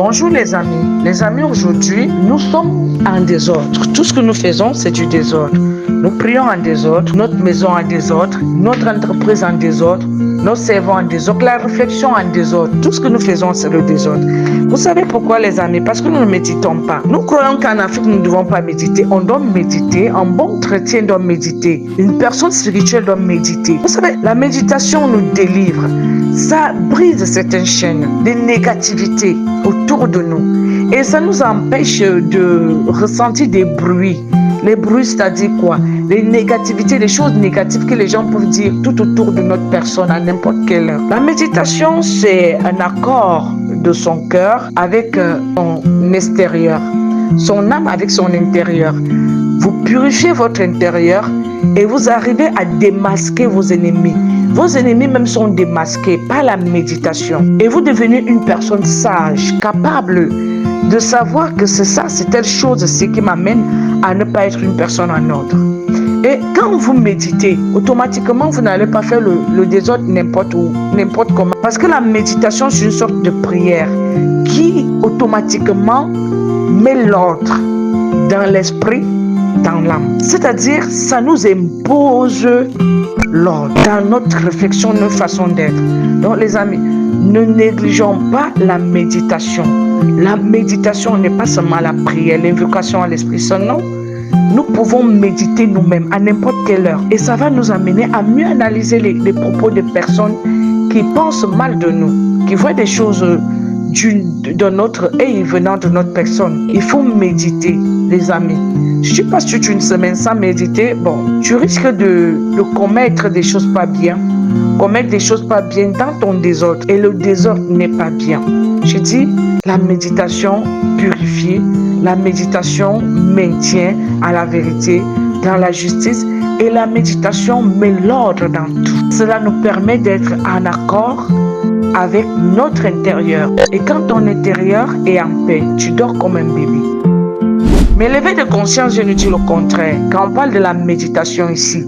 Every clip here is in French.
Bonjour les amis. Les amis, aujourd'hui, nous sommes en désordre. Tout ce que nous faisons, c'est du désordre. Nous prions en désordre, notre maison en désordre, notre entreprise en désordre, nos servants en désordre, la réflexion en désordre. Tout ce que nous faisons, c'est le désordre. Vous savez pourquoi les amis? Parce que nous ne méditons pas. Nous croyons qu'en Afrique, nous ne devons pas méditer. On doit méditer. Un bon chrétien doit méditer. Une personne spirituelle doit méditer. Vous savez, la méditation nous délivre. Ça brise certaines chaînes de négativité autour de nous. Et ça nous empêche de ressentir des bruits. Les bruits, c'est-à-dire quoi? Les négativités, les choses négatives que les gens peuvent dire tout autour de notre personne à n'importe quelle heure. La méditation, c'est un accord de son cœur avec son extérieur, son âme avec son intérieur. Vous purifiez votre intérieur et vous arrivez à démasquer vos ennemis. Vos ennemis même sont démasqués par la méditation. Et vous devenez une personne sage, capable de savoir que c'est ça, c'est telle chose, c'est qui m'amène à ne pas être une personne en ordre. Et quand vous méditez, automatiquement, vous n'allez pas faire le désordre n'importe où, n'importe comment. Parce que la méditation, c'est une sorte de prière qui automatiquement met l'ordre dans l'esprit, dans l'âme. C'est-à-dire, ça nous impose l'ordre dans notre réflexion, notre façon d'être. Donc les amis, ne négligeons pas la méditation. La méditation n'est pas seulement la prière, l'invocation à l'Esprit Saint, non. Nous pouvons méditer nous-mêmes à n'importe quelle heure. Et ça va nous amener à mieux analyser les propos des personnes qui pensent mal de nous, qui voient des choses de notre et venant de notre personne. Il faut méditer, les amis. Si tu passes toute une semaine sans méditer, tu risques de commettre des choses pas bien. Commettre des choses pas bien dans ton désordre. Et le désordre n'est pas bien. Je dis, la méditation purifie, la méditation maintient à la vérité, dans la justice, et la méditation met l'ordre dans tout. Cela nous permet d'être en accord avec notre intérieur. Et quand ton intérieur est en paix, tu dors comme un bébé. Mais l'éveil de conscience, je nous dis le contraire. Quand on parle de la méditation ici,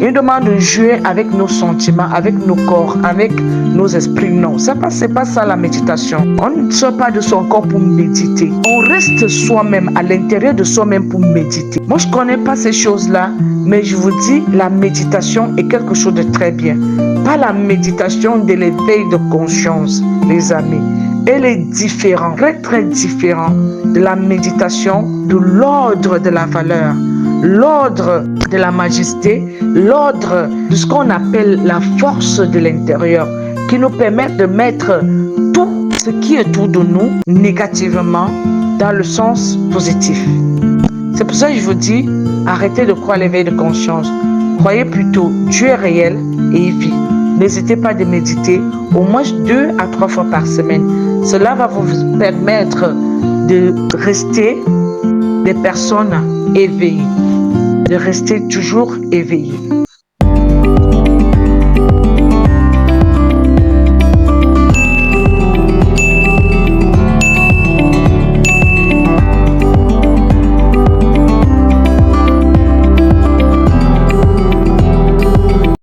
il demande de jouer avec nos sentiments, avec nos corps, avec nos esprits. Non, c'est pas ça la méditation. On ne sort pas de son corps pour méditer. On reste soi-même, à l'intérieur de soi-même pour méditer. Moi, je ne connais pas ces choses-là, mais je vous dis, la méditation est quelque chose de très bien. Pas la méditation de l'éveil de conscience, les amis. Elle est différente, très très différente de la méditation, de l'ordre de la valeur, l'ordre de la majesté, l'ordre de ce qu'on appelle la force de l'intérieur, qui nous permet de mettre tout ce qui est autour de nous négativement dans le sens positif. C'est pour ça que je vous dis, arrêtez de croire l'éveil de conscience. Croyez plutôt, Dieu est réel et il vit. N'hésitez pas de méditer au moins 2 à 3 fois par semaine. Cela va vous permettre de rester des personnes éveillées, de rester toujours éveillées.